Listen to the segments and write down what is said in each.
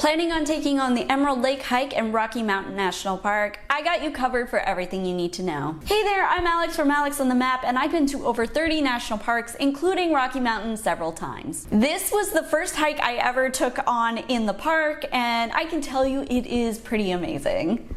Planning on taking on the Emerald Lake hike and Rocky Mountain National Park? I got you covered for everything you need to know. Hey there, I'm Alex from Alex on the Map, and I've been to over 30 national parks, including Rocky Mountain several times. This was the first hike I ever took on in the park, and I can tell you it is pretty amazing.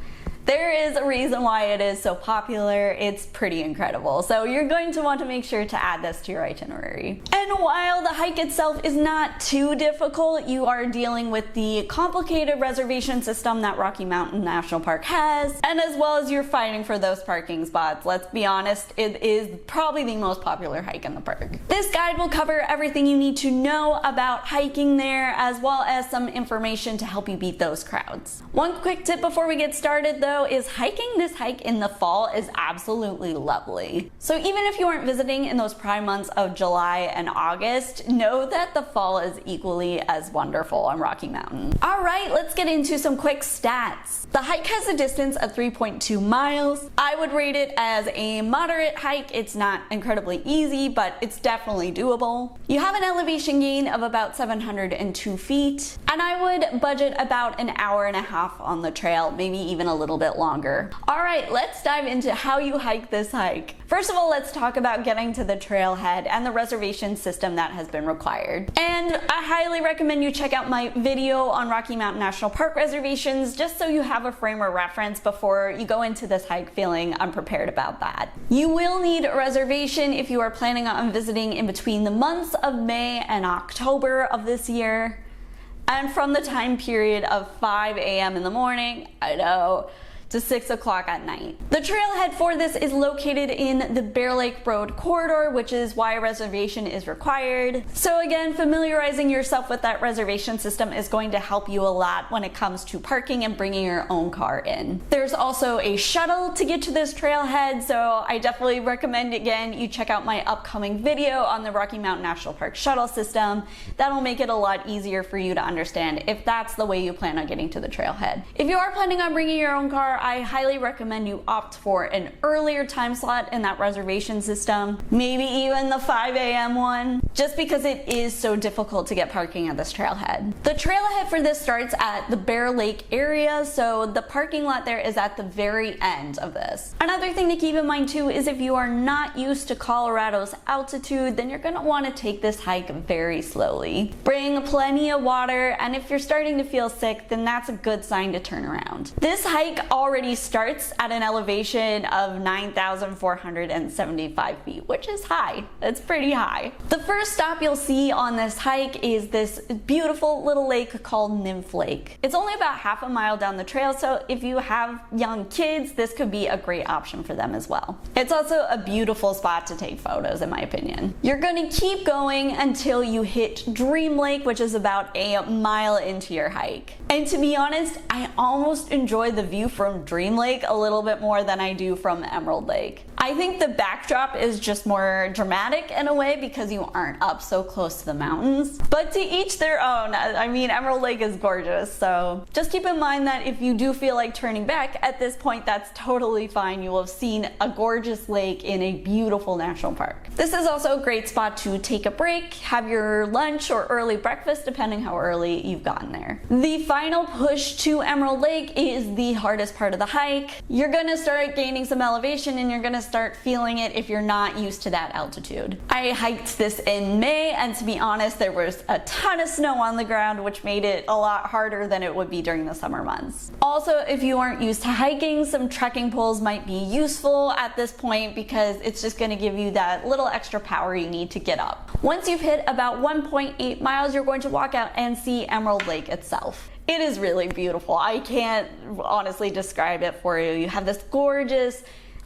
There is a reason why it is so popular. It's pretty incredible. So you're going to want to make sure to add this to your itinerary. And while the hike itself is not too difficult, you are dealing with the complicated reservation system that Rocky Mountain National Park has, and as well as you're fighting for those parking spots. Let's be honest, it is probably the most popular hike in the park. This guide will cover everything you need to know about hiking there, as well as some information to help you beat those crowds. One quick tip before we get started though, is hiking this hike in the fall is absolutely lovely. So even if you aren't visiting in those prime months of July and August, know that the fall is equally as wonderful on Rocky Mountain. Alright, let's get into some quick stats. The hike has a distance of 3.2 miles. I would rate it as a moderate hike. It's not incredibly easy, but it's definitely doable. You have an elevation gain of about 702 feet, and I would budget about an hour and a half on the trail, maybe even a little bit longer. Alright, let's dive into how you hike this hike. First of all, let's talk about getting to the trailhead and the reservation system that has been required. And I highly recommend you check out my video on Rocky Mountain National Park reservations, just so you have a frame of reference before you go into this hike feeling unprepared about that. You will need a reservation if you are planning on visiting in between the months of May and October of this year, and from the time period of 5 a.m. in the morning, I know, to 6 o'clock at night. The trailhead for this is located in the Bear Lake Road corridor, which is why a reservation is required. So again, familiarizing yourself with that reservation system is going to help you a lot when it comes to parking and bringing your own car in. There's also a shuttle to get to this trailhead, so I definitely recommend, again, you check out my upcoming video on the Rocky Mountain National Park shuttle system. That'll make it a lot easier for you to understand if that's the way you plan on getting to the trailhead. If you are planning on bringing your own car, I highly recommend you opt for an earlier time slot in that reservation system, maybe even the 5 a.m. one, just because it is so difficult to get parking at this trailhead. The trailhead for this starts at the Bear Lake area, so the parking lot there is at the very end of this. Another thing to keep in mind too is if you are not used to Colorado's altitude, then you're going to want to take this hike very slowly. Bring plenty of water, and if you're starting to feel sick, then that's a good sign to turn around. This hike already starts at an elevation of 9,475 feet, which is high. It's pretty high. The first stop you'll see on this hike is this beautiful little lake called Nymph Lake. It's only about half a mile down the trail, so if you have young kids, this could be a great option for them as well. It's also a beautiful spot to take photos, in my opinion. You're going to keep going until you hit Dream Lake, which is about a mile into your hike. And to be honest, I almost enjoy the view from Dream Lake a little bit more than I do from Emerald Lake. I think the backdrop is just more dramatic in a way because you aren't up so close to the mountains. But to each their own. I mean, Emerald Lake is gorgeous, so just keep in mind that if you do feel like turning back at this point, that's totally fine. You will have seen a gorgeous lake in a beautiful national park. This is also a great spot to take a break, have your lunch or early breakfast, depending how early you've gotten there. The final push to Emerald Lake is the hardest part of the hike. You're gonna start gaining some elevation and you're gonna start feeling it if you're not used to that altitude. I hiked this in May, and to be honest, there was a ton of snow on the ground, which made it a lot harder than it would be during the summer months. Also, if you aren't used to hiking, some trekking poles might be useful at this point because it's just gonna give you that little extra power you need to get up. Once you've hit about 1.8 miles, you're going to walk out and see Emerald Lake itself. It is really beautiful. I can't honestly describe it for you. You have this gorgeous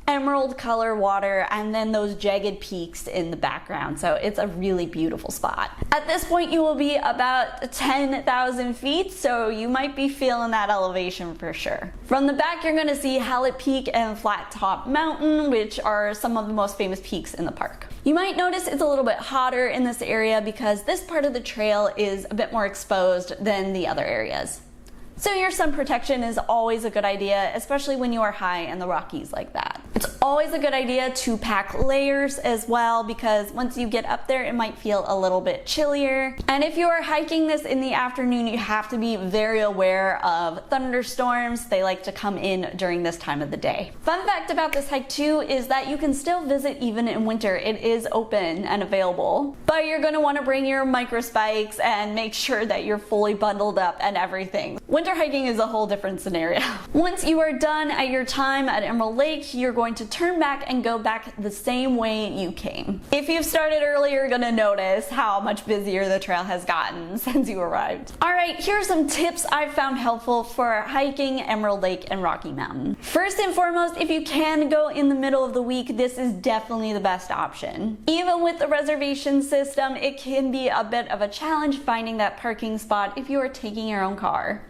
emerald color water and then those jagged peaks in the background, so it's a really beautiful spot. At this point you will be about 10,000 feet, so you might be feeling that elevation for sure. From the back you're going to see Hallett Peak and Flat Top Mountain, which are some of the most famous peaks in the park. You might notice it's a little bit hotter in this area because this part of the trail is a bit more exposed than the other areas. So your sun protection is always a good idea, especially when you are high in the Rockies like that. It's always a good idea to pack layers as well, because once you get up there it might feel a little bit chillier. And if you are hiking this in the afternoon, you have to be very aware of thunderstorms. They like to come in during this time of the day. Fun fact about this hike too is that you can still visit even in winter. It is open and available, but you're going to want to bring your micro spikes and make sure that you're fully bundled up and everything. Winter hiking is a whole different scenario. Once you are done at your time at Emerald Lake, you're going to turn back and go back the same way you came. If you've started early, you're going to notice how much busier the trail has gotten since you arrived. Alright, here are some tips I've found helpful for hiking Emerald Lake and Rocky Mountain. First and foremost, if you can go in the middle of the week, this is definitely the best option. Even with the reservation system, it can be a bit of a challenge finding that parking spot if you are taking your own car.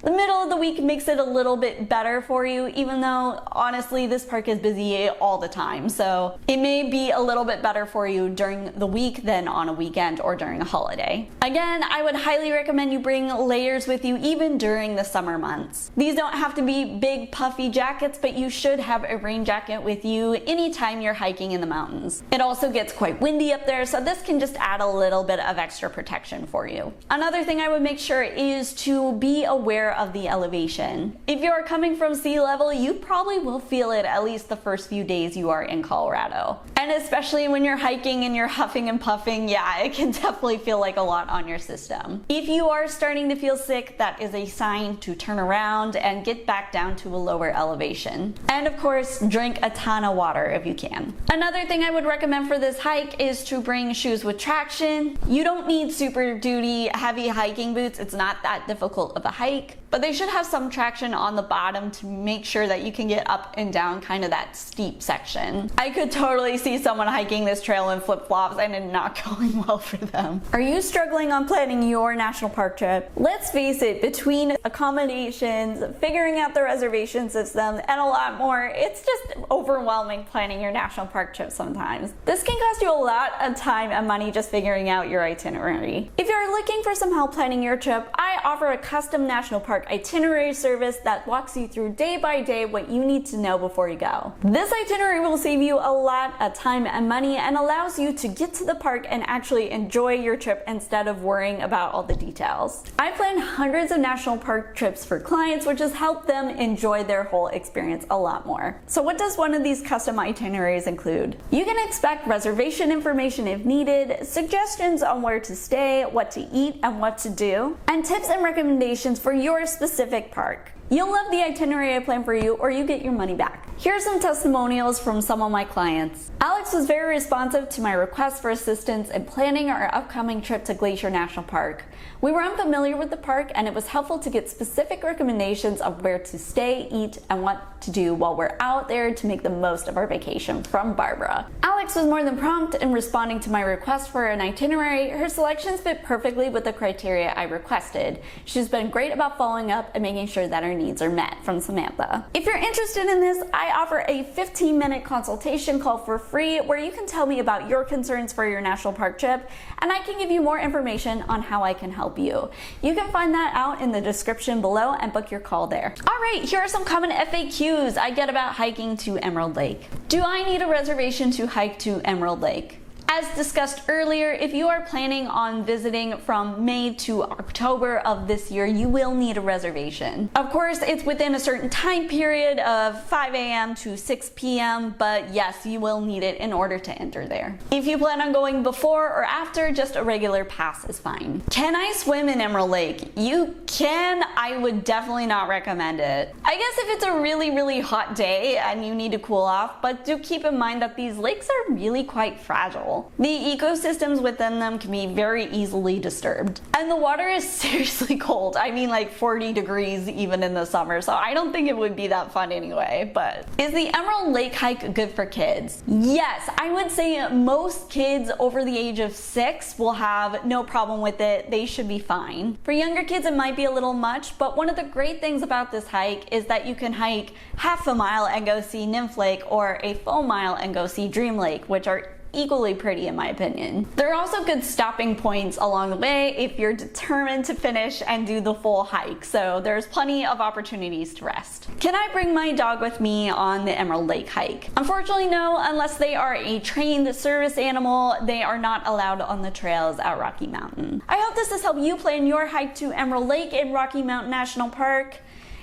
The middle of the week makes it a little bit better for you, even though honestly this park is busy all the time, so it may be a little bit better for you during the week than on a weekend or during a holiday. Again, I would highly recommend you bring layers with you even during the summer months. These don't have to be big puffy jackets, but you should have a rain jacket with you anytime you're hiking in the mountains. It also gets quite windy up there, so this can just add a little bit of extra protection for you. Another thing I would make sure is to be aware of the elevation. If you are coming from sea level, you probably will feel it at least the first few days you are in Colorado. And especially when you're hiking and you're huffing and puffing, yeah, it can definitely feel like a lot on your system. If you are starting to feel sick, that is a sign to turn around and get back down to a lower elevation. And of course, drink a ton of water if you can. Another thing I would recommend for this hike is to bring shoes with traction. You don't need super duty heavy hiking boots. It's not that difficult of a hike, but they should have some traction on the bottom to make sure that you can get up and down kind of that steep section. I could totally see someone hiking this trail in flip-flops and it not going well for them. Are you struggling on planning your national park trip? Let's face it, between accommodations, figuring out the reservation system, and a lot more, it's just overwhelming planning your national park trip sometimes. This can cost you a lot of time and money just figuring out your itinerary. If you're looking for some help planning your trip, I offer a custom national park itinerary service that walks you through day by day what you need to know before you go. This itinerary will save you a lot of time and money and allows you to get to the park and actually enjoy your trip instead of worrying about all the details. I plan hundreds of national park trips for clients, which has helped them enjoy their whole experience a lot more. So what does one of these custom itineraries include? You can expect reservation information if needed, suggestions on where to stay, what to eat, and what to do, and tips and recommendations for your specific park. You'll love the itinerary I plan for you, or you get your money back. Here are some testimonials from some of my clients. Alex was very responsive to my request for assistance in planning our upcoming trip to Glacier National Park. We were unfamiliar with the park, and it was helpful to get specific recommendations of where to stay, eat, and what to do while we're out there to make the most of our vacation from Barbara. Alex was more than prompt in responding to my request for an itinerary. Her selections fit perfectly with the criteria I requested. She's been great about following up and making sure that our needs are met. From Samantha. If you're interested in this, I offer a 15-minute consultation call for free where you can tell me about your concerns for your national park trip, and I can give you more information on how I can help you. You can find that out in the description below and book your call there. Alright, here are some common FAQs I get about hiking to Emerald Lake. Do I need a reservation to hike to Emerald Lake? As discussed earlier, if you are planning on visiting from May to October of this year, you will need a reservation. Of course, it's within a certain time period of 5 a.m. to 6 p.m., but yes, you will need it in order to enter there. If you plan on going before or after, just a regular pass is fine. Can I swim in Emerald Lake? You can. I would definitely not recommend it. I guess if it's a really hot day and you need to cool off, but do keep in mind that these lakes are really quite fragile. The ecosystems within them can be very easily disturbed. And the water is seriously cold. I mean, like 40 degrees even in the summer, so I don't think it would be that fun anyway. But is the Emerald Lake hike good for kids? Yes, I would say most kids over the age of 6 will have no problem with it. They should be fine. For younger kids, it might be a little much, but one of the great things about this hike is that you can hike half a mile and go see Nymph Lake, or a full mile and go see Dream Lake, which are equally pretty in my opinion. There are also good stopping points along the way if you're determined to finish and do the full hike, so there's plenty of opportunities to rest. Can I bring my dog with me on the Emerald Lake hike? Unfortunately no, unless they are a trained service animal, they are not allowed on the trails at Rocky Mountain. I hope this has helped you plan your hike to Emerald Lake in Rocky Mountain National Park.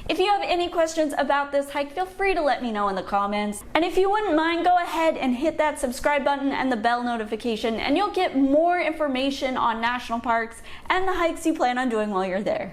If you have any questions about this hike, feel free to let me know in the comments. And if you wouldn't mind, go ahead and hit that subscribe button and the bell notification, and you'll get more information on national parks and the hikes you plan on doing while you're there.